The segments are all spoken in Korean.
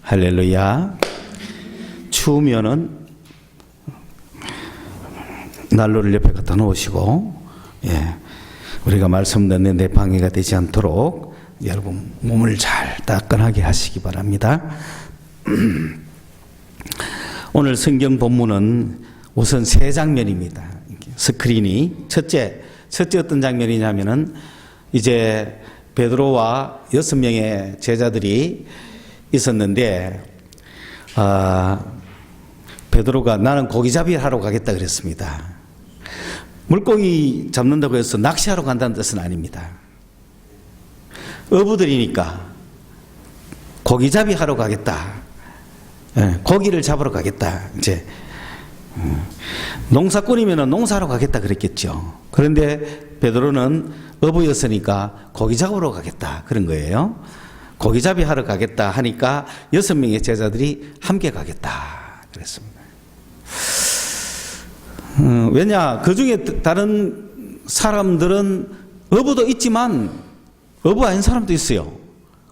할렐루야. 추우면은 난로를 옆에 갖다 놓으시고, 우리가 말씀 듣는 방해가 되지 않도록 여러분 몸을 잘 따끈하게 하시기 바랍니다. 오늘 성경 본문은 우선 세 장면입니다. 스크린이 첫째 어떤 장면이냐면은 이제 베드로와 6명의 제자들이 있었는데, 베드로가 나는 고기잡이 하러 가겠다 그랬습니다. 물고기 잡는다고 해서 낚시하러 간다는 뜻은 아닙니다. 어부들이니까 고기잡이 하러 가겠다. 고기를 잡으러 가겠다. 이제 농사꾼이면 농사하러 가겠다 그랬겠죠. 그런데 베드로는 어부였으니까 고기 잡으러 가겠다 그런 거예요. 고기잡이 하러 가겠다 하니까 6명의 제자들이 함께 가겠다 그랬습니다. 왜냐, 그 중에 다른 사람들은 어부도 있지만 어부 아닌 사람도 있어요.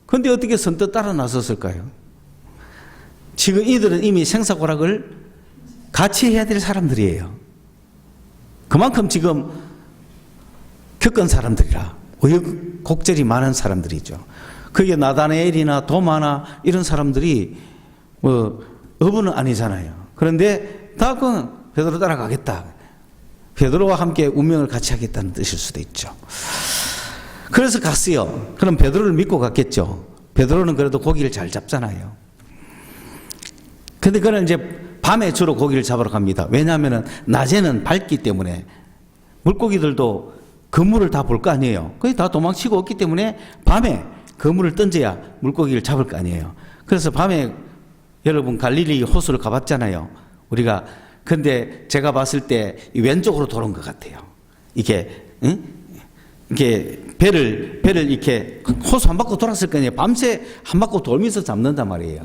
그런데 어떻게 선뜻 따라 나섰을까요? 지금 이들은 이미 생사고락을 같이 해야 될 사람들이에요. 그만큼 지금 겪은 사람들이라 우여곡절이 많은 사람들이죠. 그게 나다나엘이나 도마나 이런 사람들이 어부는 아니잖아요. 그런데 다 베드로 따라가겠다. 베드로와 함께 운명을 같이 하겠다는 뜻일 수도 있죠. 그래서 갔어요. 그럼 베드로를 믿고 갔겠죠. 베드로는 그래도 고기를 잘 잡잖아요. 근데 그는 이제 밤에 주로 고기를 잡으러 갑니다. 왜냐하면 낮에는 밝기 때문에 물고기들도 그물을 다 볼 거 아니에요. 거의 다 도망치고 없기 때문에 밤에 그물을 던져야 물고기를 잡을 거 아니에요. 그래서 밤에 여러분 갈릴리 호수를 가봤잖아요. 우리가. 근데 제가 봤을 때 왼쪽으로 도는 것 같아요. 이게 배를 이렇게 호수 한 바퀴 돌았을 거 아니에요. 밤새 한 바퀴 돌면서 잡는단 말이에요.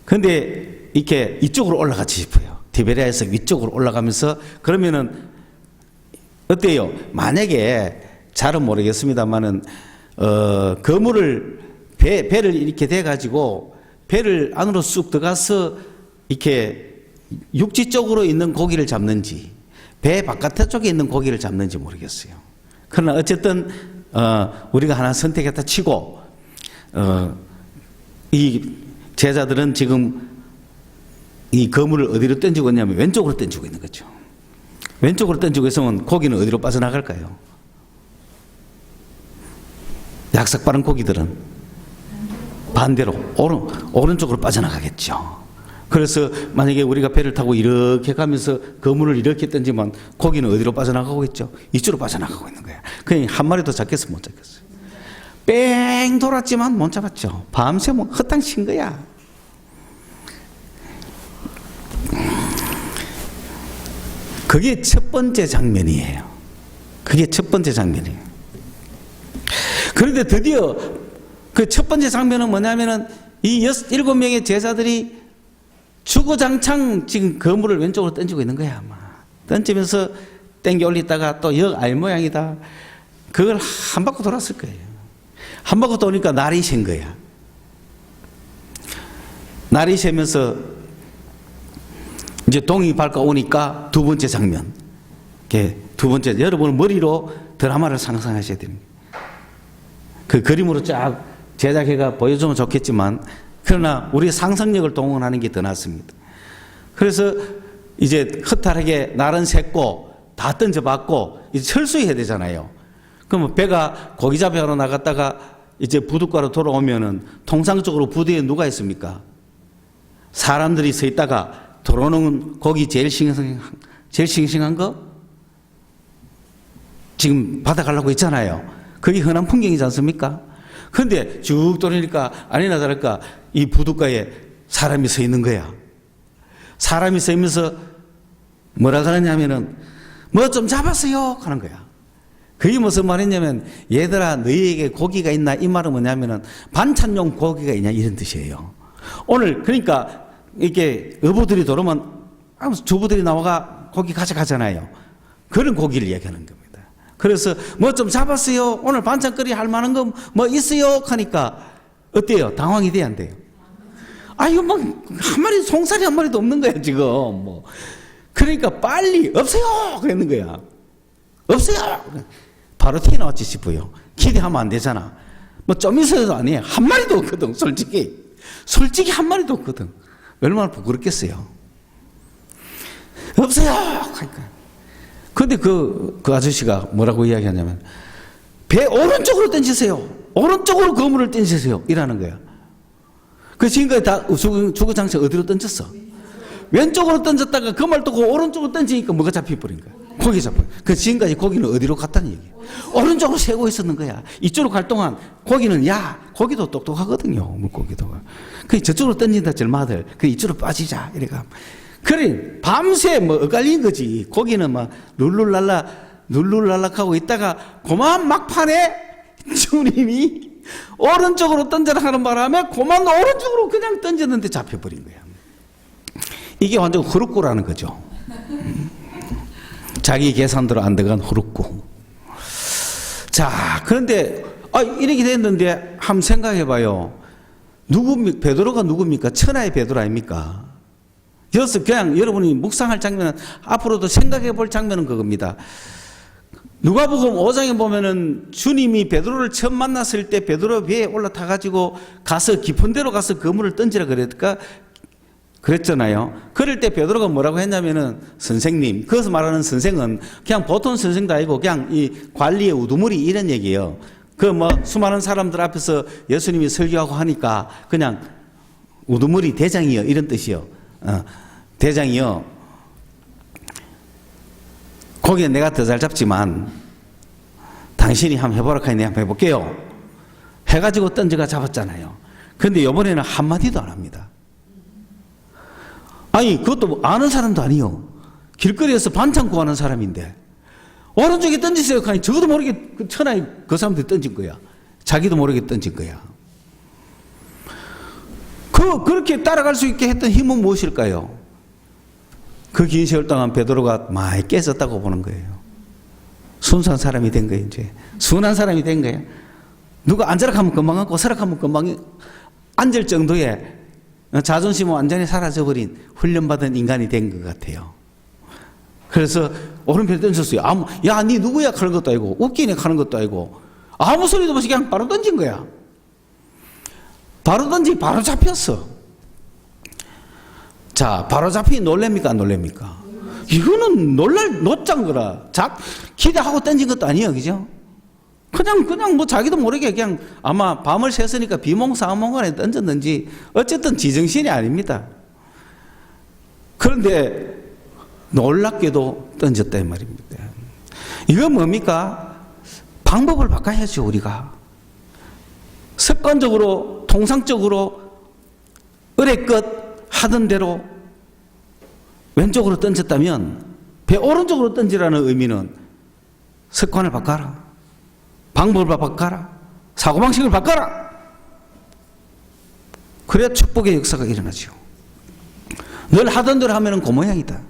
근데 이렇게 이쪽으로 올라가지 싶어요. 디베리아에서 위쪽으로 올라가면서. 그러면은 어때요? 만약에 잘은 모르겠습니다만은 그물을 배를 이렇게 대 가지고 배를 안으로 쑥 들어가서 이렇게 육지 쪽으로 있는 고기를 잡는지 배 바깥 쪽에 있는 고기를 잡는지 모르겠어요. 그러나 어쨌든 우리가 하나 선택했다 치고 이 제자들은 지금 이 그물을 어디로 던지고 있냐면 왼쪽으로 던지고 있는 거죠. 왼쪽으로 던지고 있으면 고기는 어디로 빠져나갈까요? 약삭 빠른 고기들은 반대로 오른쪽으로 빠져나가겠죠. 그래서 만약에 우리가 배를 타고 이렇게 가면서 그물을 이렇게 던지면 고기는 어디로 빠져나가고 있죠? 이쪽으로 빠져나가고 있는 거야. 그냥 한 마리도 잡겠어 못 잡겠어요. 뺑 돌았지만 못 잡았죠. 밤새 헛땅 친 거야. 그게 첫 번째 장면이에요. 그게 첫 번째 장면이에요. 그런데 드디어 그 첫 번째 장면은 뭐냐면은 이 7명의 제자들이 주구장창 지금 그물을 왼쪽으로 던지고 있는 거야, 아마. 던지면서 땡겨 올리다가 또 역 알 모양이다. 그걸 한 바퀴 돌았을 거예요. 한 바퀴 도니까 날이 샌 거야. 날이 새면서 이제 동이 밝아오니까 두 번째 장면. 두 번째, 여러분 머리로 드라마를 상상하셔야 됩니다. 그 그림으로 쫙 제작해가 보여주면 좋겠지만, 그러나 우리 상상력을 동원하는 게 더 낫습니다. 그래서 이제 허탈하게 날은 샜고 다 던져봤고 이제 철수해야 되잖아요. 그러면 배가 고기잡이 하러 나갔다가 이제 부둣가로 돌아오면은 통상적으로 부두에 누가 있습니까? 사람들이 서 있다가 들어오는 고기 제일 싱싱한 거 지금 받아가려고 있잖아요. 그게 흔한 풍경이지 않습니까? 그런데 쭉 돌으니까 아니나 다를까 이 부둣가에 사람이 서 있는 거야. 사람이 서 있면서 뭐라 그러냐면은 뭐 좀 잡았어요 하는 거야. 그게 무슨 말이냐면 얘들아 너희에게 고기가 있나, 이 말은 뭐냐면은 반찬용 고기가 있냐 이런 뜻이에요. 오늘 그러니까 이렇게 어부들이 들어오면 주부들이 나와가 고기 가져가잖아요. 그런 고기를 얘기하는 겁니다. 그래서 뭐 좀 잡았어요. 오늘 반찬거리 할 만한 거 뭐 있어요 하니까 어때요? 당황이 돼야 안 돼요? 아유, 뭐, 한 마리, 송사리 한 마리도 없는 거야, 지금. 뭐. 그러니까 빨리, 없어요! 그랬는 거야. 없어요! 바로 튀어나왔지 싶어요. 기대하면 안 되잖아. 뭐 좀 있어도 아니에요. 한 마리도 없거든, 솔직히. 솔직히 한 마리도 없거든. 얼마나 부끄럽겠어요. 없어요! 그러니까. 근데 그 아저씨가 뭐라고 이야기하냐면, 배 오른쪽으로 던지세요. 오른쪽으로 그물을 던지세요. 이라는 거야. 그 지금까지 다 주구장창 어디로 던졌어? 왼쪽으로 던졌다가 그 말 듣고 오른쪽으로 던지니까 뭐가 잡혀버린 거야? 고기 잡혀. 그 지금까지 고기는 어디로 갔다는 얘기야? 오른쪽으로 세고 있었는 거야. 이쪽으로 갈 동안 고기는, 고기도 똑똑하거든요. 물고기도. 그 저쪽으로 던진다, 절마들. 그 이쪽으로 빠지자. 이래가. 그래, 밤새 뭐 엇갈린 거지. 고기는 막 룰룰랄락하고 있다가 그만 막판에 주님이 오른쪽으로 던져라 하는 바람에 그만 오른쪽으로 그냥 던졌는데 잡혀버린 거야. 이게 완전 후루꾸라는 거죠. 자기 계산대로 안 들어간 후루꾸. 자, 그런데 이렇게 됐는데 한번 생각해 봐요. 베드로가 누굽니까? 천하의 베드로 아닙니까? 그래서 그냥 여러분이 묵상할 장면은, 앞으로도 생각해 볼 장면은 그겁니다. 누가복음 5장에 보면은 주님이 베드로를 처음 만났을 때 베드로 배에 올라타 가지고 가서 깊은 데로 가서 그물을 던지라 그랬잖아요. 그럴 때 베드로가 뭐라고 했냐면은, 선생님, 거기서 말하는 선생은 그냥 보통 선생도 아니고 그냥 이 관리의 우두머리 이런 얘기예요. 그 뭐 수많은 사람들 앞에서 예수님이 설교하고 하니까 그냥 우두머리 대장이요 이런 뜻이요. 대장이요. 고기는 내가 더 잘 잡지만 당신이 한번 해보라 하니 내가 한번 해볼게요. 해가지고 던져가 잡았잖아요. 근데 이번에는 한마디도 안 합니다. 아니, 그것도 아는 사람도 아니요. 길거리에서 반찬 구하는 사람인데 오른쪽에 던지세요 하니 저도 모르게 그 천하에 그 사람들이 던진 거야. 자기도 모르게 던진 거야. 그렇게 따라갈 수 있게 했던 힘은 무엇일까요? 그 긴 세월 동안 베드로가 많이 깨졌다고 보는 거예요. 순수한 사람이 된 거예요, 이제. 순한 사람이 된 거예요. 누가 앉으라 하면 금방 앉고 서라 하면 금방 앉을 정도의 자존심은 완전히 사라져버린 훈련받은 인간이 된 것 같아요. 그래서 오른편에 던졌어요. 야, 니 누구야? 하는 것도 아니고, 웃기네? 하는 것도 아니고, 아무 소리도 없이 그냥 바로 던진 거야. 바로 던지 바로 잡혔어. 자, 바로 잡히니 놀랍니까? 안 놀랍니까? 이거는 노짠 거라. 기대하고 던진 것도 아니에요. 그죠? 그냥 뭐 자기도 모르게 그냥 아마 밤을 새서니까 비몽사몽간에 던졌는지 어쨌든 지정신이 아닙니다. 그런데 놀랍게도 던졌다 이 말입니다. 이건 뭡니까? 방법을 바꿔야죠, 우리가. 습관적으로, 통상적으로 의뢰껏 하던 대로 왼쪽으로 던졌다면 배 오른쪽으로 던지라는 의미는 습관을 바꿔라. 방법을 바꿔라. 사고방식을 바꿔라. 그래야 축복의 역사가 일어나죠. 늘 하던 대로 하면 그 모양이다.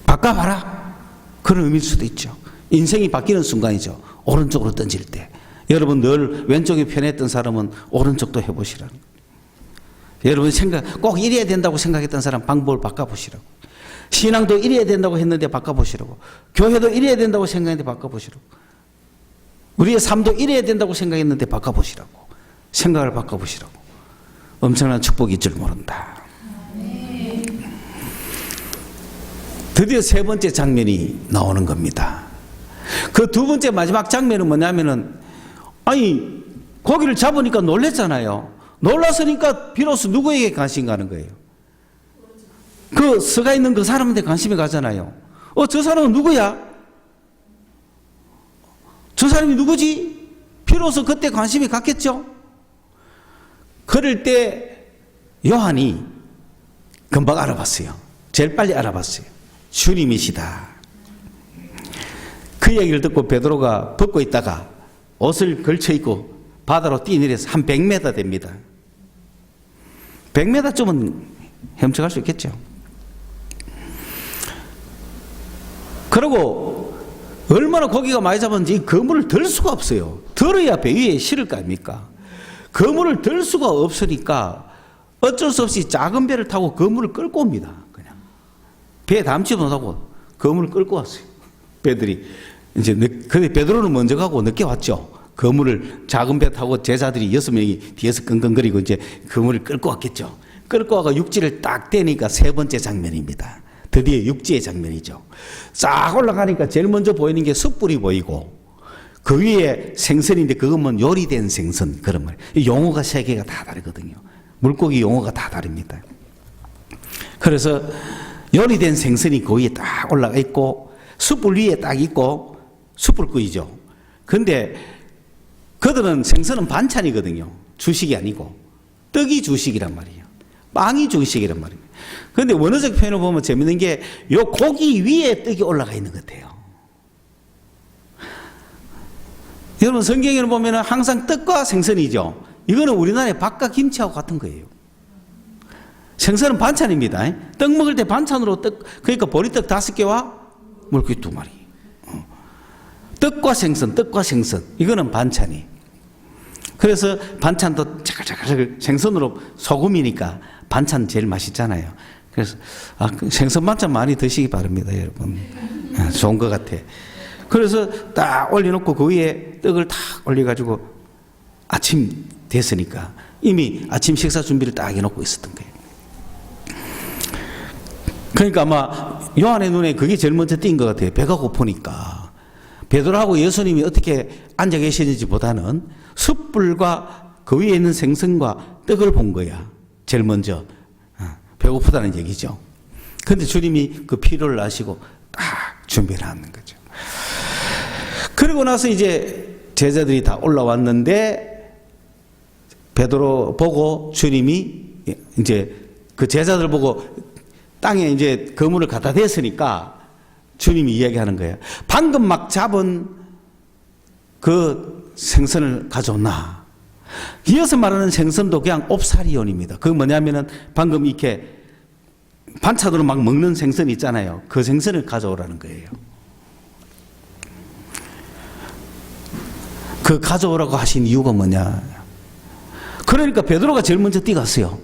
바꿔봐라. 그런 의미일 수도 있죠. 인생이 바뀌는 순간이죠. 오른쪽으로 던질 때. 여러분 늘 왼쪽이 편했던 사람은 오른쪽도 해보시라는 거예요. 여러분 꼭 이래야 된다고 생각했던 사람 방법을 바꿔보시라고. 신앙도 이래야 된다고 했는데 바꿔보시라고. 교회도 이래야 된다고 생각했는데 바꿔보시라고. 우리의 삶도 이래야 된다고 생각했는데 바꿔보시라고. 생각을 바꿔보시라고. 엄청난 축복이 있을 줄 모른다. 드디어 세 번째 장면이 나오는 겁니다. 그 두 번째 마지막 장면은 뭐냐면은, 아니, 고기를 잡으니까 놀랬잖아요. 놀랐으니까 비로소 누구에게 관심 가는 거예요? 그 서가 있는 그 사람한테 관심이 가잖아요. 저 사람은 누구야? 저 사람이 누구지? 비로소 그때 관심이 갔겠죠? 그럴 때 요한이 금방 알아봤어요. 제일 빨리 알아봤어요. 주님이시다. 그 얘기를 듣고 베드로가 벗고 있다가 옷을 걸쳐 입고 바다로 뛰내려서 한 100m 됩니다. 100m쯤은 헤엄쳐갈 수 있겠죠. 그리고 얼마나 고기가 많이 잡았는지 이 그물을 들 수가 없어요. 들어야 배 위에 실을 거 아닙니까? 그물을 들 수가 없으니까 어쩔 수 없이 작은 배를 타고 그물을 끌고 옵니다. 그냥 배에 담지 못하고 그물을 끌고 왔어요. 배들이 이제 근데 베드로는 먼저 가고 늦게 왔죠. 그물을 작은 배 타고 제자들이 6명이 뒤에서 끙끙거리고 이제 그물을 끌고 왔겠죠. 끌고 와가 육지를 딱 떼니까 세 번째 장면입니다. 드디어 육지의 장면이죠. 싹 올라가니까 제일 먼저 보이는 게 숯불이 보이고 그 위에 생선인데 그건 요리된 생선 그런 말. 용어가 세 개가 다 다르거든요. 물고기 용어가 다 다릅니다. 그래서 요리된 생선이 그 위에 딱 올라가 있고 숯불 위에 딱 있고 숯불 끄이죠. 근데 그들은 생선은 반찬이거든요. 주식이 아니고 떡이 주식이란 말이에요. 빵이 주식이란 말입니다. 그런데 원어적 표현을 보면 재밌는 게 요 고기 위에 떡이 올라가 있는 것 같아요. 여러분 성경에는 보면 항상 떡과 생선이죠. 이거는 우리나라의 밥과 김치하고 같은 거예요. 생선은 반찬입니다. 떡 먹을 때 반찬으로 떡, 그러니까 보리떡 5개와 물고기 2마리. 떡과 생선, 떡과 생선. 이거는 반찬이. 그래서 반찬도 자글자글 생선으로 소금이니까 반찬 제일 맛있잖아요. 그래서 생선 반찬 많이 드시기 바랍니다, 여러분. 좋은 것 같아. 그래서 딱 올려놓고 그 위에 떡을 딱 올려가지고 아침 됐으니까 이미 아침 식사 준비를 딱 해놓고 있었던 거예요. 그러니까 아마 요한의 눈에 그게 제일 먼저 띈 것 같아요. 배가 고프니까. 베드로하고 예수님이 어떻게 앉아 계시는지 보다는 숯불과 그 위에 있는 생선과 떡을 본 거야. 제일 먼저. 배고프다는 얘기죠. 그런데 주님이 그 필요를 아시고 딱 준비를 하는 거죠. 그리고 나서 이제 제자들이 다 올라왔는데 베드로 보고 주님이 이제 그 제자들 보고 땅에 이제 그물을 갖다 댔으니까 주님이 이야기하는 거예요. 방금 막 잡은 그 생선을 가져오나. 이어서 말하는 생선도 그냥 옵사리온입니다. 그게 뭐냐면은 방금 이렇게 반찬으로 막 먹는 생선 있잖아요. 그 생선을 가져오라는 거예요. 그 가져오라고 하신 이유가 뭐냐. 그러니까 베드로가 제일 먼저 뛰갔어요.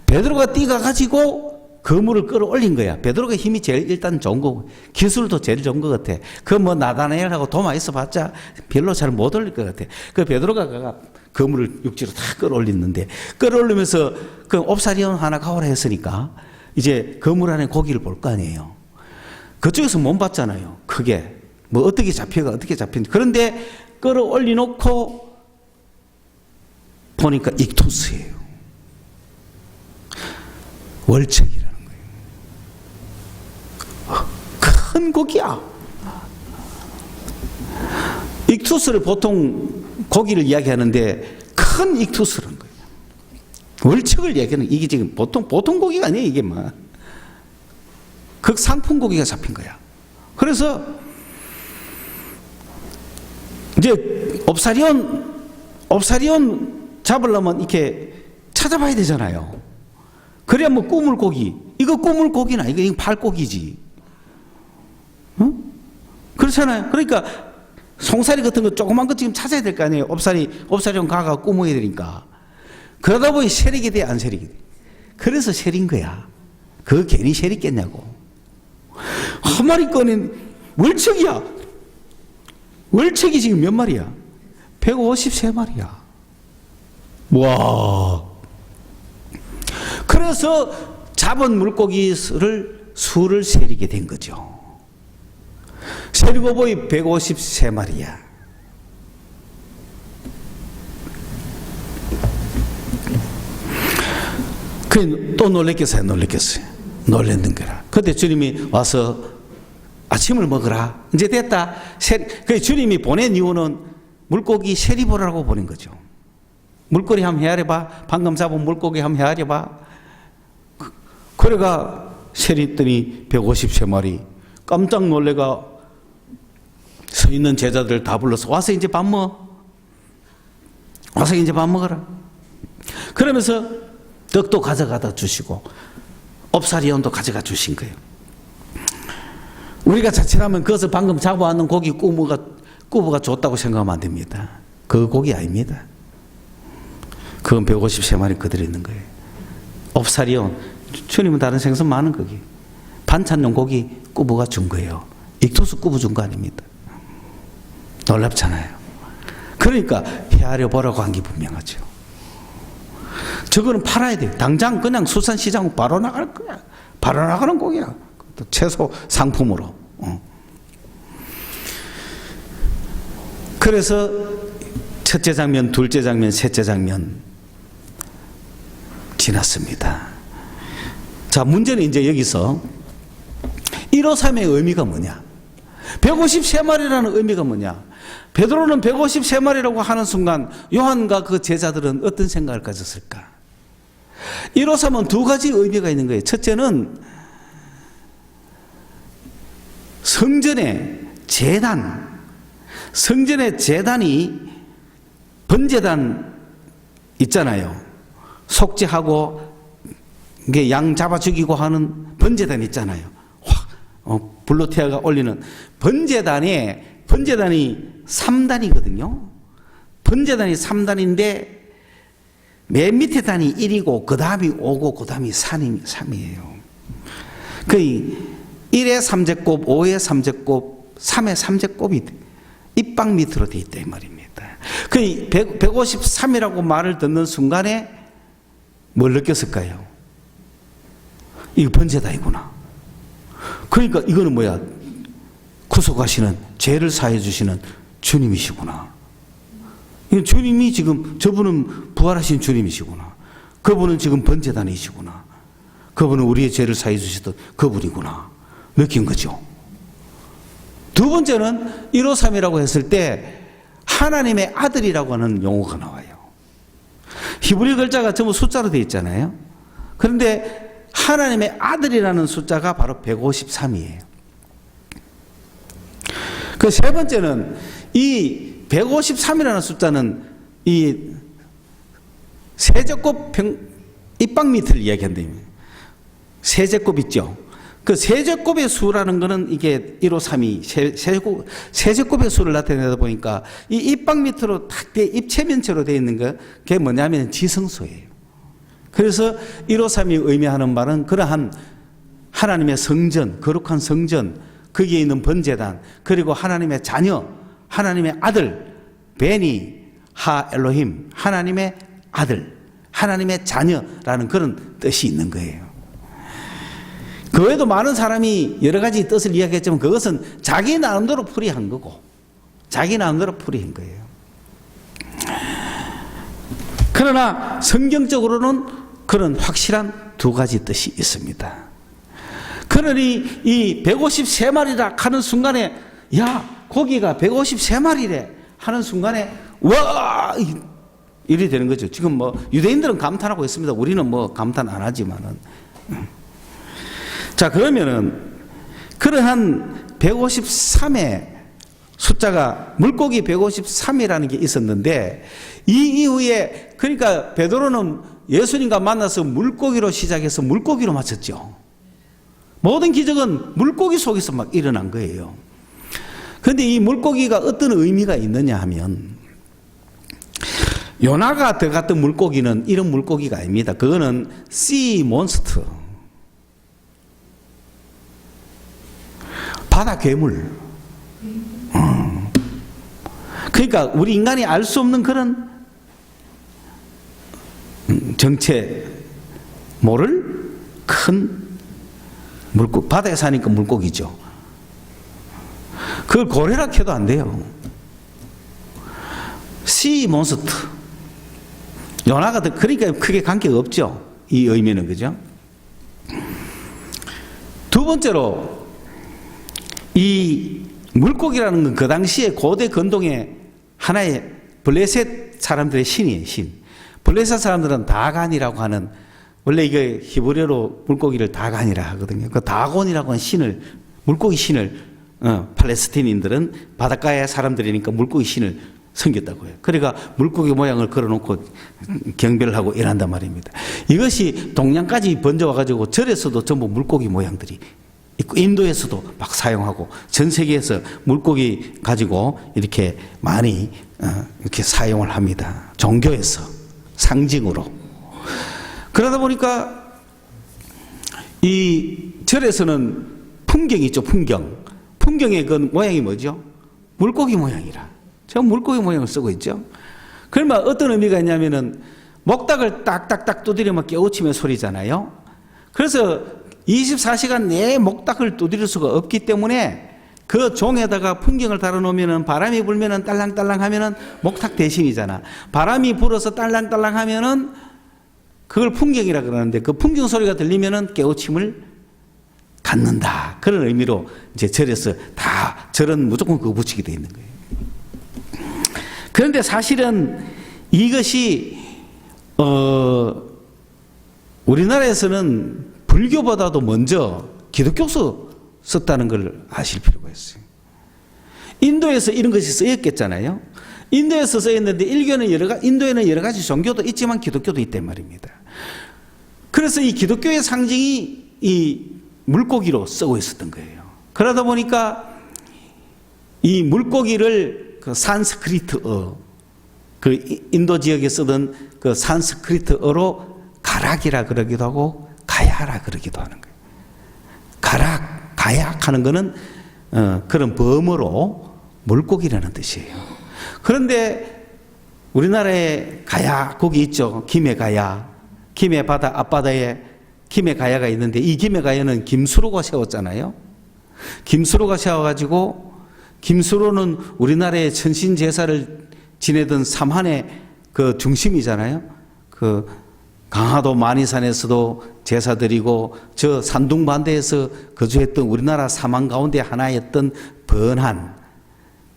베드로가 뛰가가지고 그물을 끌어올린 거야. 베드로가 힘이 제일 일단 좋은 거고 기술도 제일 좋은 것 같아. 그 뭐 나다나엘하고 도마 있어봤자 별로 잘 못 올릴 것 같아. 그 베드로가 그물을 육지로 다 끌어올리는데 끌어올리면서 그 옵사리온 하나 가오라 했으니까 이제 그물 안에 고기를 볼 거 아니에요. 그쪽에서 못 봤잖아요. 크게 뭐 어떻게 잡혀가 어떻게 잡힌지. 그런데 끌어올리 놓고 보니까 익투스예요. 월척이라는 거예요. 큰 고기야. 익투스를 보통 고기를 이야기하는데 큰 익투스라는 거예요. 월척을 얘기하는 이게 지금 보통 고기가 아니에요. 이게 뭐 극상품 고기가 잡힌 거야. 그래서 이제 옵사리온 잡으려면 이렇게 찾아봐야 되잖아요. 그래야 뭐 꾸물고기. 이거 꾸물고기나 이거 팔고기지. 응? 그렇잖아요. 그러니까 송사리 같은 거 조그만 거 지금 찾아야 될 거 아니에요. 옵사리온 가가 꾸물어야 되니까. 그러다 보니 세리게 돼, 안 세리게 돼. 그래서 세린 거야. 그거 괜히 세리겠냐고. 한 마리 꺼낸 월척이야. 월척이 지금 몇 마리야? 153마리야. 와. 그래서 잡은 물고기를 수를 세리게 된 거죠. 세리고 보니 153마리야. 그 또 놀랬겠어요, 놀랬는 거라. 그때 주님이 와서 아침을 먹으라. 이제 됐다. 그 주님이 보낸 이유는 물고기 세리 보라고 보낸 거죠. 물고기 한번 헤아려봐. 방금 잡은 물고기 한번 헤아려봐. 그래가 세리더니 153마리. 깜짝 놀래가 서 있는 제자들 다 불러서 와서 이제 밥 먹어. 와서 이제 밥 먹어라. 그러면서 떡도 가져가다 주시고 옵사리온도 가져가 주신 거예요. 우리가 자칫하면 그것을 방금 잡아왔는 고기 꾸부가 줬다고 생각하면 안 됩니다. 그 고기 아닙니다. 그건 153마리 그대로 있는 거예요. 옵사리온. 주님은 다른 생선 많은 거기. 반찬용 고기 꾸부가 준 거예요. 익투스 꾸부 준 거 아닙니다. 놀랍잖아요. 그러니까 헤아려 보라고 한 게 분명하죠. 저거는 팔아야 돼요. 당장 그냥 수산시장 바로 나갈 거야. 바로 나가는 고기야. 채소 상품으로. 그래서 첫째 장면, 둘째 장면, 셋째 장면 지났습니다. 자, 문제는 이제 여기서 153의 의미가 뭐냐? 153마리라는 의미가 뭐냐? 베드로는 153마리라고 하는 순간 요한과 그 제자들은 어떤 생각을 가졌을까? 153은 두 가지 의미가 있는 거예요. 첫째는 성전의 재단이 번제단 있잖아요. 속죄하고 이게 양 잡아 죽이고 하는 번제단 있잖아요. 불로 태워가 올리는 번제단이 3단이거든요. 번제단이 3단인데 맨 밑에 단이 1이고 그 다음이 5고 그 다음이 3이에요. 그 1의 3제곱, 5의 3제곱, 3의 3제곱이 입방 밑으로 돼 있다 이 말입니다. 그 153이라고 말을 듣는 순간에 뭘 느꼈을까요? 이거 번제단이구나. 그러니까 이거는 뭐야? 구속하시는, 죄를 사해 주시는 주님이시구나. 주님이 지금, 저분은 부활하신 주님이시구나. 그분은 지금 번제단이시구나. 그분은 우리의 죄를 사해 주시던 그분이구나. 느낀 거죠. 두 번째는 153이라고 했을 때 하나님의 아들이라고 하는 용어가 나와요. 히브리 글자가 전부 숫자로 되어 있잖아요. 그런데 하나님의 아들이라는 숫자가 바로 153이에요. 그 세 번째는 이 153이라는 숫자는 이 세제곱 입방 미터를 이야기한다. 세제곱 있죠. 그 세제곱의 수라는 거는 이게 153이 세제곱의 수를 나타내다 보니까 이 입방 밑으로 탁 입체면체로 되어 있는 거 그게 뭐냐면 지성소예요. 그래서 153이 의미하는 말은 그러한 하나님의 성전, 거룩한 성전, 거기에 있는 번제단, 그리고 하나님의 자녀, 하나님의 아들, 베니 하 엘로힘, 하나님의 아들, 하나님의 자녀라는 그런 뜻이 있는 거예요. 그 외에도 많은 사람이 여러 가지 뜻을 이야기했지만 그것은 자기 나름대로 풀이한 거고, 자기 나름대로 풀이한 거예요. 그러나 성경적으로는 그런 확실한 두 가지 뜻이 있습니다. 그러니 이 153마리라 하는 순간에, 야, 고기가 153마리래 하는 순간에, 와! 이래 되는 거죠. 지금 뭐 유대인들은 감탄하고 있습니다. 우리는 뭐 감탄 안 하지만은. 자, 그러면은 그러한 153의 숫자가 물고기 153이라는 게 있었는데, 이 이후에 그러니까 베드로는 예수님과 만나서 물고기로 시작해서 물고기로 마쳤죠. 모든 기적은 물고기 속에서 막 일어난 거예요. 그런데 이 물고기가 어떤 의미가 있느냐 하면, 요나가 들어갔던 물고기는 이런 물고기가 아닙니다. 그거는 sea monster, 바다 괴물. 그러니까 우리 인간이 알 수 없는 그런 정체 모를 큰 물고기, 바다에 사니까 물고기죠. 그걸 고래라 해도 안 돼요. sea monster. 요나가 그러니까 크게 관계가 없죠. 이 의미는, 그죠? 두 번째로 이 물고기라는 건 그 당시에 고대 근동의 하나의 블레셋 사람들의 신이에요, 신. 블레셋 사람들은 다간이라고 하는, 원래 이게 히브리어로 물고기를 다간이라 하거든요. 그 다곤이라고 하는 신을, 물고기 신을, 팔레스틴인들은 바닷가의 사람들이니까 물고기 신을 섬겼다고 해요. 그러니까 물고기 모양을 걸어놓고 경배를 하고 일한단 말입니다. 이것이 동양까지 번져와가지고 절에서도 전부 물고기 모양들이 있고, 인도에서도 막 사용하고, 전 세계에서 물고기 가지고 이렇게 많이 이렇게 사용을 합니다. 종교에서 상징으로. 그러다 보니까 이 절에서는 풍경이 있죠, 풍경. 풍경의 그 모양이 뭐죠? 물고기 모양이라. 제가 물고기 모양을 쓰고 있죠. 그러면 어떤 의미가 있냐면은 목닥을 딱딱딱 두드리면 깨우치면 소리잖아요. 그래서 24시간 내에 목닥을 두드릴 수가 없기 때문에 그 종에다가 풍경을 달아놓으면은 바람이 불면은 딸랑딸랑 하면은 목탁 대신이잖아. 바람이 불어서 딸랑딸랑 하면은 그걸 풍경이라 그러는데 그 풍경 소리가 들리면은 깨우침을 갖는다. 그런 의미로 이제 절에서 다 절은 무조건 그거 붙이게 돼 있는 거예요. 그런데 사실은 이것이 우리나라에서는 불교보다도 먼저 기독교서 썼다는 걸 아실 필요가 있어요. 인도에서 이런 것이 쓰였겠잖아요. 인도에서 쓰였는데 인도에는 여러 가지 종교도 있지만 기독교도 있단 말입니다. 그래서 이 기독교의 상징이 이 물고기로 쓰고 있었던 거예요. 그러다 보니까 이 물고기를 그 산스크리트어, 그 인도 지역에 쓰던 그 산스크리트어로 가락이라 그러기도 하고 가야라 그러기도 하는 거예요. 가락, 가약 하는 거는 그런 범어로 물고기라는 뜻이에요. 그런데 우리나라에 가야, 거기 있죠. 김해 가야. 김해 바다, 앞바다에 김해 가야가 있는데 이 김해 가야는 김수로가 세웠잖아요. 김수로가 세워가지고 김수로는 우리나라의 천신제사를 지내던 삼한의 그 중심이잖아요. 그 강화도 만이산에서도 제사 드리고 저 산둥반대에서 거주했던 우리나라 사망 가운데 하나였던 번한,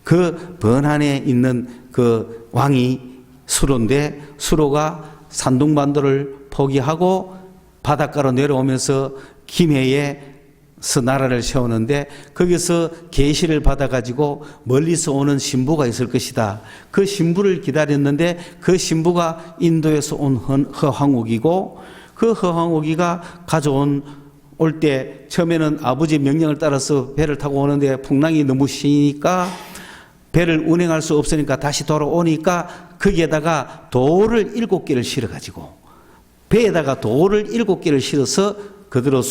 그 번한에 있는 그 왕이 수로인데 수로가 산둥반도를 포기하고 바닷가로 내려오면서 김해에서 나라를 세우는데 거기서 계시를 받아가지고 멀리서 오는 신부가 있을 것이다. 그 신부를 기다렸는데 그 신부가 인도에서 온 허황우기고 그 허황우기가 올 때 처음에는 아버지 명령을 따라서 배를 타고 오는데 풍랑이 너무 시니까 배를 운행할 수 없으니까 다시 돌아오니까 거기에다가 돌을 7개를 실어가지고 배에다가 돌을 7개를 실어서 그대로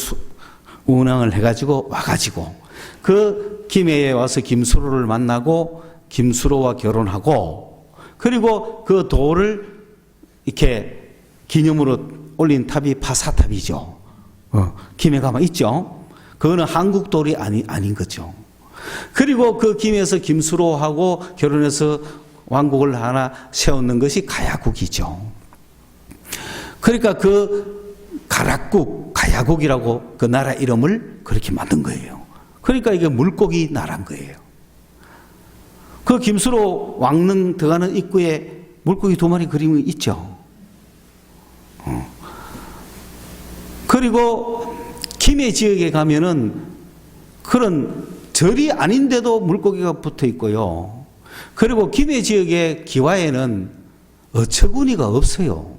운항을 해가지고 와가지고 그 김해에 와서 김수로를 만나고 김수로와 결혼하고 그리고 그 돌을 이렇게 기념으로 올린 탑이 파사탑이죠. 김해 가면 있죠. 그거는 한국 돌이 아닌 거죠. 그리고 그 김해에서 김수로하고 결혼해서 왕국을 하나 세웠는 것이 가야국이죠. 그러니까 그 가락국, 가야국이라고 그 나라 이름을 그렇게 만든 거예요. 그러니까 이게 물고기 나라인 거예요. 그 김수로 왕릉 들어가는 입구에 물고기 2마리 그림이 있죠. 그리고 김해 지역에 가면은 그런 절이 아닌데도 물고기가 붙어 있고요. 그리고 김해 지역의 기와에는 어처구니가 없어요.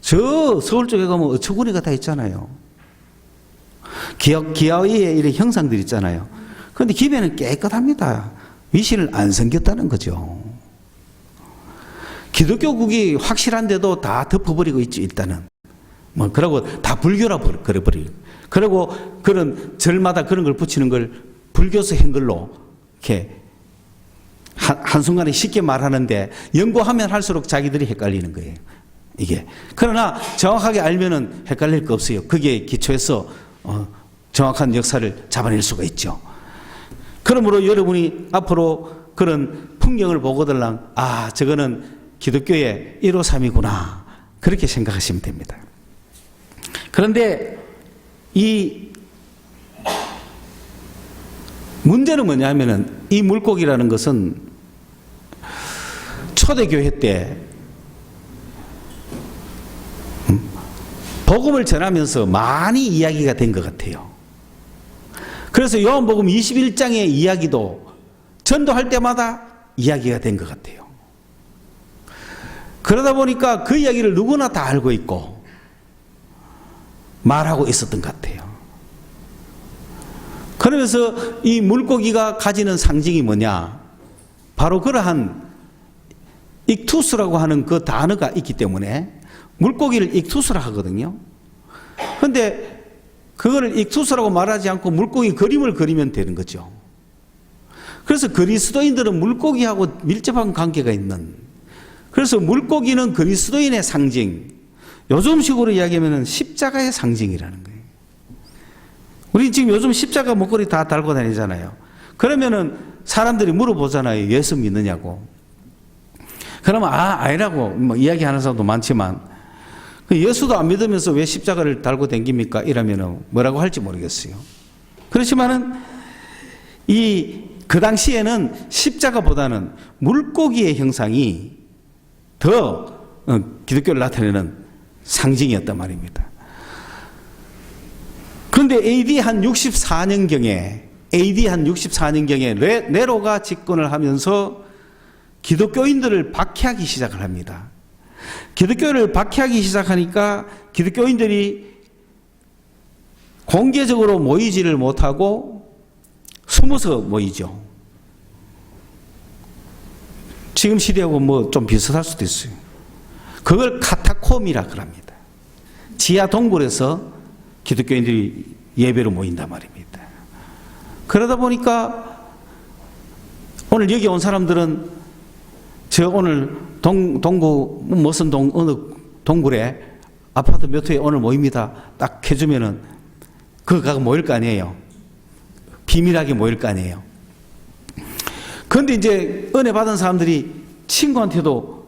저 서울 쪽에 가면 어처구니가 다 있잖아요. 기와 위에 이런 형상들 있잖아요. 그런데 김해는 깨끗합니다. 위신을 안 생겼다는 거죠. 기독교국이 확실한데도 다 덮어버리고 있죠, 일단은. 그러고 다 불교라 그래버리고. 그리고 그런 절마다 그런 걸 붙이는 걸 불교서 한글로 이렇게 한순간에 쉽게 말하는데 연구하면 할수록 자기들이 헷갈리는 거예요. 이게. 그러나 정확하게 알면은 헷갈릴 거 없어요. 거기에 기초해서 정확한 역사를 잡아낼 수가 있죠. 그러므로 여러분이 앞으로 그런 풍경을 보거들랑 저거는 기독교의 153이구나. 그렇게 생각하시면 됩니다. 그런데 이 문제는 뭐냐면은 이 물고기라는 것은 초대교회 때 복음을 전하면서 많이 이야기가 된 것 같아요. 그래서 요한복음 21장의 이야기도 전도할 때마다 이야기가 된 것 같아요. 그러다 보니까 그 이야기를 누구나 다 알고 있고 말하고 있었던 것 같아요. 그러면서 이 물고기가 가지는 상징이 뭐냐? 바로 그러한 익투스라고 하는 그 단어가 있기 때문에 물고기를 익투스라 하거든요. 그런데 그거를 익투스라고 말하지 않고 물고기 그림을 그리면 되는 거죠. 그래서 그리스도인들은 물고기하고 밀접한 관계가 있는, 그래서 물고기는 그리스도인의 상징, 요즘식으로 이야기하면 십자가의 상징이라는 거예요. 우리 지금 요즘 십자가 목걸이 다 달고 다니잖아요. 그러면은 사람들이 물어보잖아요. 예수 믿느냐고. 그러면 아니라고 뭐 이야기하는 사람도 많지만, 예수도 안 믿으면서 왜 십자가를 달고 다닙니까? 이러면은 뭐라고 할지 모르겠어요. 그렇지만은 그 당시에는 십자가보다는 물고기의 형상이 더 기독교를 나타내는 상징이었단 말입니다. 그런데 AD 한 64년경에 네로가 집권을 하면서 기독교인들을 박해하기 시작을 합니다. 기독교를 박해하기 시작하니까 기독교인들이 공개적으로 모이지를 못하고 숨어서 모이죠. 지금 시대하고 뭐 좀 비슷할 수도 있어요. 그걸 카타콤이라 그럽니다. 지하 동굴에서 기독교인들이 예배로 모인단 말입니다. 그러다 보니까 오늘 여기 온 사람들은 저 오늘 동구 무슨 어느 동굴에 아파트 몇 호에 오늘 모입니다. 딱 해주면은 그거 가고 모일 거 아니에요. 비밀하게 모일 거 아니에요. 그런데 이제 은혜 받은 사람들이 친구한테도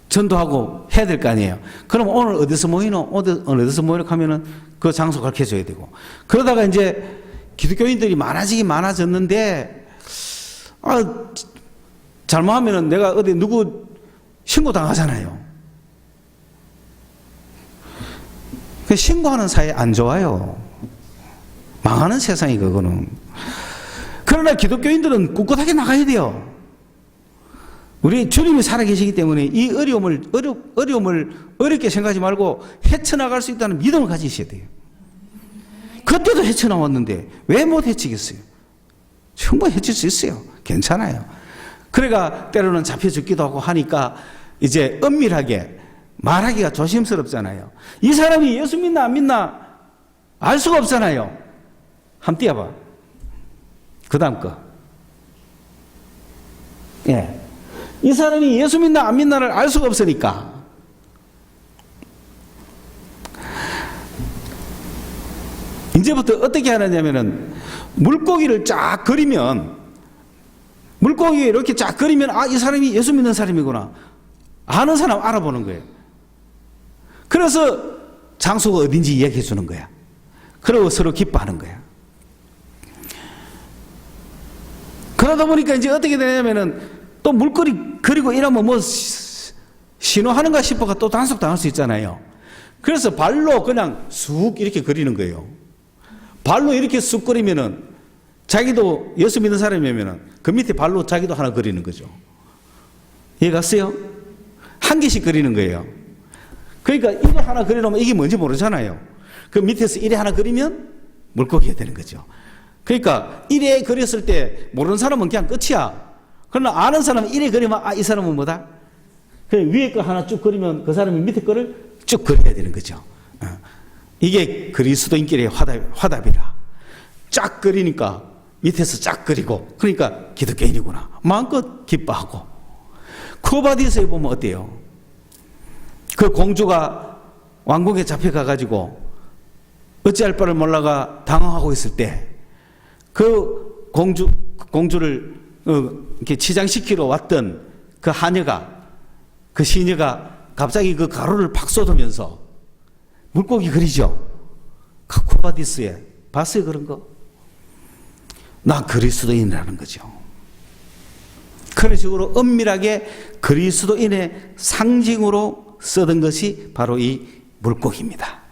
전도하고 해야 될 거 아니에요. 그럼 오늘 어디서 모이노? 어디서 모이노? 하면은 그 장소 가르쳐 줘야 되고. 그러다가 이제 기독교인들이 많아졌는데, 잘못하면은 내가 어디 누구 신고 당하잖아요. 신고하는 사회 안 좋아요. 망하는 세상이 그거는. 그러나 기독교인들은 꿋꿋하게 나가야 돼요. 우리 주님이 살아계시기 때문에 이 어려움을 어렵게 생각하지 말고 헤쳐나갈 수 있다는 믿음을 가지셔야 돼요. 그때도 헤쳐나왔는데 왜 못 헤치겠어요? 충분히 헤칠 수 있어요. 괜찮아요. 그러니까 때로는 잡혀 죽기도 하고 하니까 이제 은밀하게 말하기가 조심스럽잖아요. 이 사람이 예수 믿나 안 믿나 알 수가 없잖아요. 한번 띄워봐. 그 다음 거. 예. 이 사람이 예수 믿나 안 믿나를 알 수가 없으니까. 이제부터 어떻게 하느냐면은 물고기를 쫙 그리면, 물고기 이렇게 쫙 그리면 이 사람이 예수 믿는 사람이구나. 아는 사람 알아보는 거예요. 그래서 장소가 어딘지 이야기해 주는 거야. 그리고 서로 기뻐하는 거야. 그러다 보니까 이제 어떻게 되냐면은 또 물거리 그리고 이러면 뭐 신호하는가 싶어가 또 단속당할 수 있잖아요. 그래서 발로 그냥 쑥 이렇게 그리는 거예요. 발로 이렇게 쑥 그리면은 자기도 예수 믿는 사람이면은 그 밑에 발로 자기도 하나 그리는 거죠. 이해 갔어요? 한 개씩 그리는 거예요. 그러니까 이거 하나 그려놓으면 이게 뭔지 모르잖아요. 그 밑에서 이래 하나 그리면 물고기가 되는 거죠. 그러니까 이래 그렸을 때 모르는 사람은 그냥 끝이야. 그러나 아는 사람은 이래 그리면 이 사람은 뭐다? 그래 위에 거 하나 쭉 그리면 그 사람이 밑에 거를 쭉 그려야 되는 거죠. 이게 그리스도인끼리의 화답이라. 쫙 그리니까 밑에서 쫙 그리고 그러니까 기독교인이구나. 마음껏 기뻐하고. 쿠바디스에 보면 어때요? 그 공주가 왕궁에 잡혀가가지고 어찌할 바를 몰라가 당황하고 있을 때 그 공주를 이렇게 치장시키러 왔던 그 그 시녀가 갑자기 그 가루를 팍 쏟으면서 물고기 그리죠. 쿠바디스에 봤어요 그런 거? 나 그리스도인이라는 거죠. 그런 식으로 은밀하게 그리스도인의 상징으로 쓰던 것이 바로 이 물고기입니다.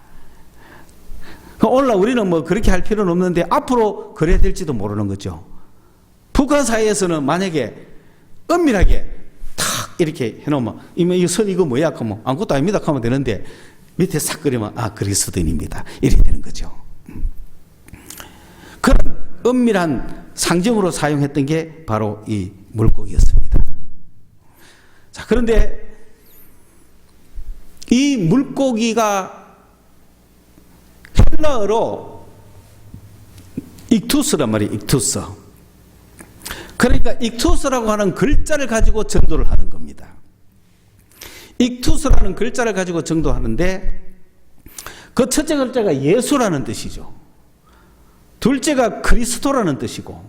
오늘날 우리는 뭐 그렇게 할 필요는 없는데 앞으로 그래야 될지도 모르는 거죠. 북한 사회에서는 만약에 은밀하게 탁 이렇게 해놓으면 이 선 이거 뭐야? 하면 아무것도 아닙니다. 하면 되는데 밑에 싹 그리면 그리스도인입니다. 이렇게 되는 거죠. 그런 은밀한 상징으로 사용했던 게 바로 이 물고기였습니다. 자, 그런데 이 물고기가 헬라어로 익투스란 말이에요. 익투스. 그러니까 익투스라고 하는 글자를 가지고 전도를 하는 겁니다. 익투스라는 글자를 가지고 전도하는데 그 첫째 글자가 예수라는 뜻이죠. 둘째가 그리스도라는 뜻이고,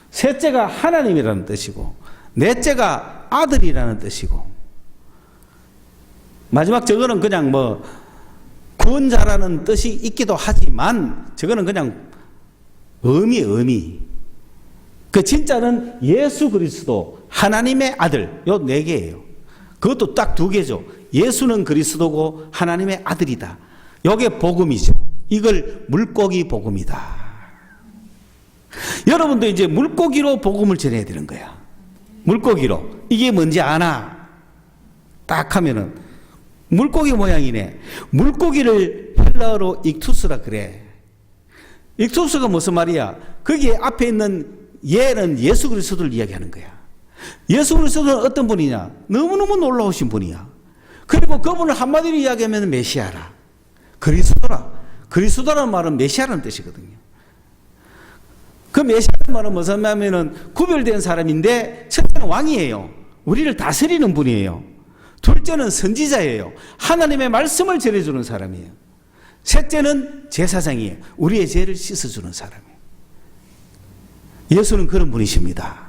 셋째가 하나님이라는 뜻이고, 넷째가 아들이라는 뜻이고, 마지막 저거는 그냥 뭐 구원자라는 뜻이 있기도 하지만 저거는 그냥 의미. 그 진짜는 예수 그리스도 하나님의 아들, 요 네 개예요. 그것도 딱 두 개죠. 예수는 그리스도고 하나님의 아들이다. 이게 복음이죠. 이걸 물고기 복음이다. 여러분도 이제 물고기로 복음을 전해야 되는 거야. 물고기로. 이게 뭔지 아나? 딱 하면은 물고기 모양이네. 물고기를 헬라어로 익투스라 그래. 익투스가 무슨 말이야? 거기에 앞에 있는 예는 예수 그리스도를 이야기하는 거야. 예수 그리스도는 어떤 분이냐? 너무너무 놀라우신 분이야. 그리고 그분을 한마디로 이야기하면 메시아라. 그리스도라. 그리스도라는 말은 메시아라는 뜻이거든요. 그 메시아라는 말은 무슨 말이냐면은 구별된 사람인데, 첫째는 왕이에요. 우리를 다스리는 분이에요. 둘째는 선지자예요. 하나님의 말씀을 전해주는 사람이에요. 셋째는 제사장이에요. 우리의 죄를 씻어주는 사람이에요. 예수는 그런 분이십니다.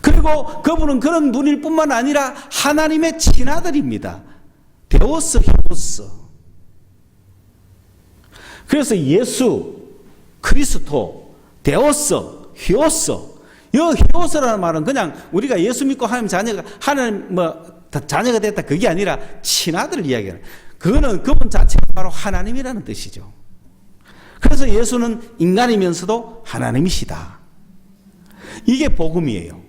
그리고 그분은 그런 분일 뿐만 아니라 하나님의 친아들입니다. 데오스, 히오스. 그래서 예수, 그리스도, 데오스, 히오스. 이 히오스라는 말은 그냥 우리가 예수 믿고 하나님 자녀가 됐다 그게 아니라 친아들을 이야기하는. 그거는 그분 자체가 바로 하나님이라는 뜻이죠. 그래서 예수는 인간이면서도 하나님이시다. 이게 복음이에요.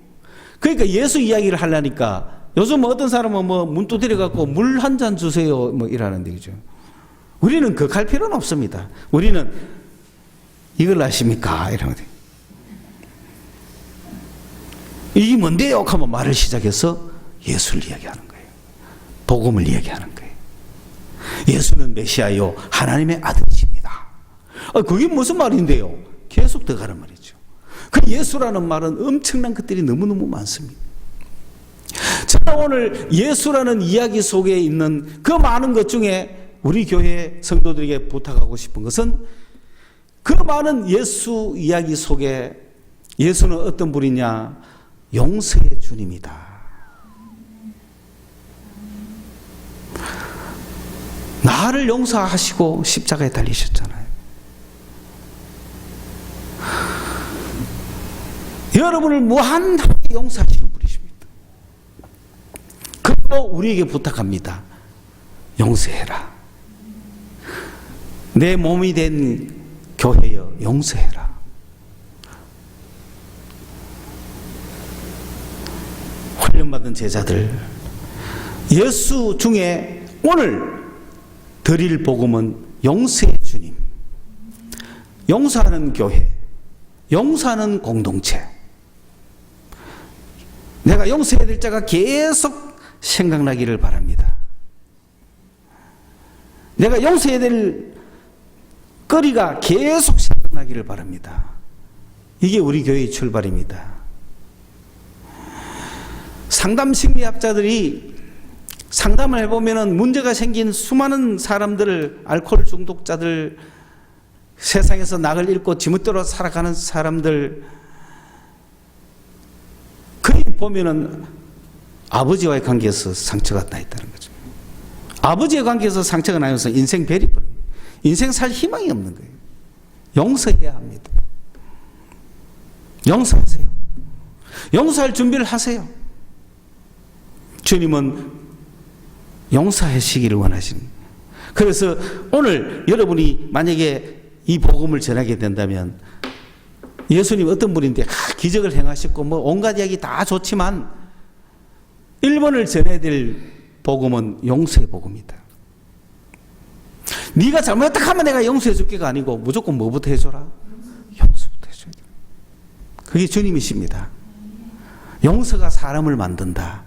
그러니까 예수 이야기를 하려니까 요즘 어떤 사람은 뭐 문 두드려 갖고 물 한 잔 주세요 뭐 이러는데, 그죠? 우리는 그거 할 필요는 없습니다. 우리는 이걸 아십니까? 이러면 돼. 이게 뭔데요? 하면 말을 시작해서 예수를 이야기하는 거예요. 복음을 이야기하는 거예요. 예수는 메시아요, 하나님의 아들이십니다. 그게 무슨 말인데요? 계속 더 가는 말이죠. 그 예수라는 말은 엄청난 것들이 너무너무 많습니다. 제가 오늘 예수라는 이야기 속에 있는 그 많은 것 중에 우리 교회 성도들에게 부탁하고 싶은 것은, 그 많은 예수 이야기 속에 예수는 어떤 분이냐? 용서의 주님이다. 나를 용서하시고 십자가에 달리셨잖아요. 여러분을 무한하게 용서하시는 분이십니다. 그리고 우리에게 부탁합니다. 용서해라. 내 몸이 된 교회여, 용서해라. 훈련받은 제자들, 예수 중에 오늘 드릴 복음은 용서의 주님, 용서하는 교회, 용서하는 공동체. 내가 용서해야 될 자가 계속 생각나기를 바랍니다. 내가 용서해야 될 거리가 계속 생각나기를 바랍니다. 이게 우리 교회의 출발입니다. 상담 심리학자들이 상담을 해보면 문제가 생긴 수많은 사람들을, 알코올 중독자들, 세상에서 낙을 잃고 지멋대로 살아가는 사람들, 거의 보면은 아버지와의 관계에서 상처가 나 있다는 거죠. 아버지의 관계에서 상처가 나면서 인생 배리, 인생 살 희망이 없는 거예요. 용서해야 합니다. 용서하세요. 용서할 준비를 하세요. 주님은 용서하시기를 원하십니다. 그래서 오늘 여러분이 만약에 이 복음을 전하게 된다면, 예수님 어떤 분인데 기적을 행하셨고 뭐 온갖 이야기 다 좋지만 1번을 전해야 될 복음은 용서의 복음이다. 네가 잘못했다 하면 내가 용서해 줄게가 아니고 무조건 뭐부터 해줘라? 용서부터 해줘야 돼. 그게 주님이십니다. 용서가 사람을 만든다.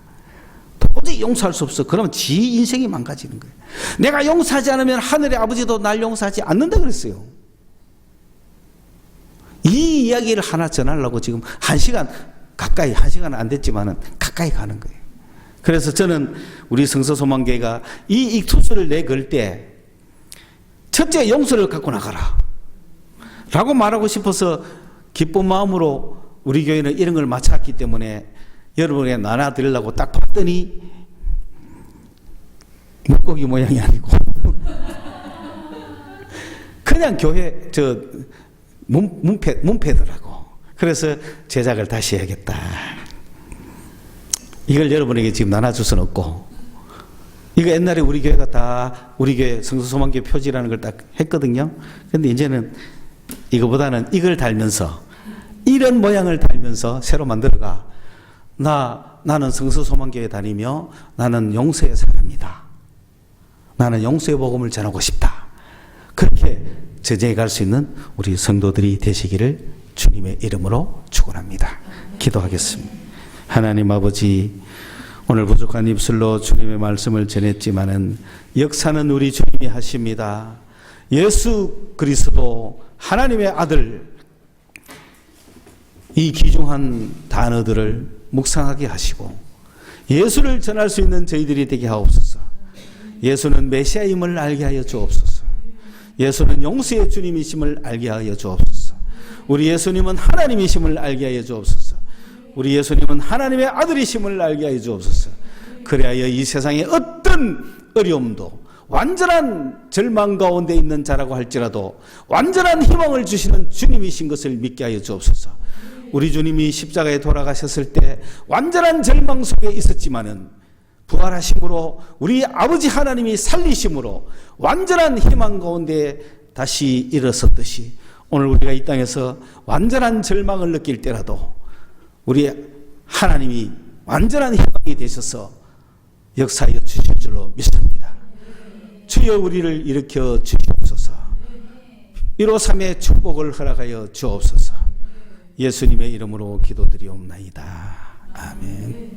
도저히 용서할 수 없어. 그러면 지 인생이 망가지는 거예요. 내가 용서하지 않으면 하늘의 아버지도 날 용서하지 않는다 그랬어요. 이 이야기를 하나 전하려고 지금 1시간 가까이, 1시간은 안 됐지만은 가까이 가는 거예요. 그래서 저는 우리 성서소망교회가 이 익투스를 내걸 때 첫째 용서를 갖고 나가라 라고 말하고 싶어서 기쁜 마음으로 우리 교회는 이런 걸 맡았기 때문에 여러분에게 나눠드리려고 딱 봤더니 물고기 모양이 아니고 그냥 교회 문패더라고. 그래서 제작을 다시 해야겠다. 이걸 여러분에게 지금 나눠줄 수는 없고, 이거 옛날에 우리 교회가 다 우리 교회 성서소망교회 표지라는 걸 딱 했거든요. 근데 이제는 이거보다는 이걸 달면서 이런 모양을 달면서 새로 만들어가. 나는 성서소망교회 다니며 나는 용서의 사람이다. 나는 용서의 복음을 전하고 싶다. 그렇게 제정해 갈 수 있는 우리 성도들이 되시기를 주님의 이름으로 축원합니다. 기도하겠습니다. 하나님 아버지, 오늘 부족한 입술로 주님의 말씀을 전했지만은 역사는 우리 주님이 하십니다. 예수 그리스도 하나님의 아들, 이 귀중한 단어들을 묵상하게 하시고 예수를 전할 수 있는 저희들이 되게 하옵소서. 예수는 메시아임을 알게 하여 주옵소서. 예수는 용서의 주님이심을 알게 하여 주옵소서. 우리 예수님은 하나님이심을 알게 하여 주옵소서. 우리 예수님은 하나님의 아들이심을 알게 하여 주옵소서. 그래야 이 세상의 어떤 어려움도 완전한 절망 가운데 있는 자라고 할지라도 완전한 희망을 주시는 주님이신 것을 믿게 하여 주옵소서. 우리 주님이 십자가에 돌아가셨을 때 완전한 절망 속에 있었지만은 부활하심으로 우리 아버지 하나님이 살리심으로 완전한 희망 가운데 다시 일어섰듯이 오늘 우리가 이 땅에서 완전한 절망을 느낄 때라도 우리 하나님이 완전한 희망이 되셔서 역사하여 주실 줄로 믿습니다. 주여 우리를 일으켜 주시옵소서. 153의 축복을 허락하여 주옵소서. 예수님의 이름으로 기도드리옵나이다. 아멘.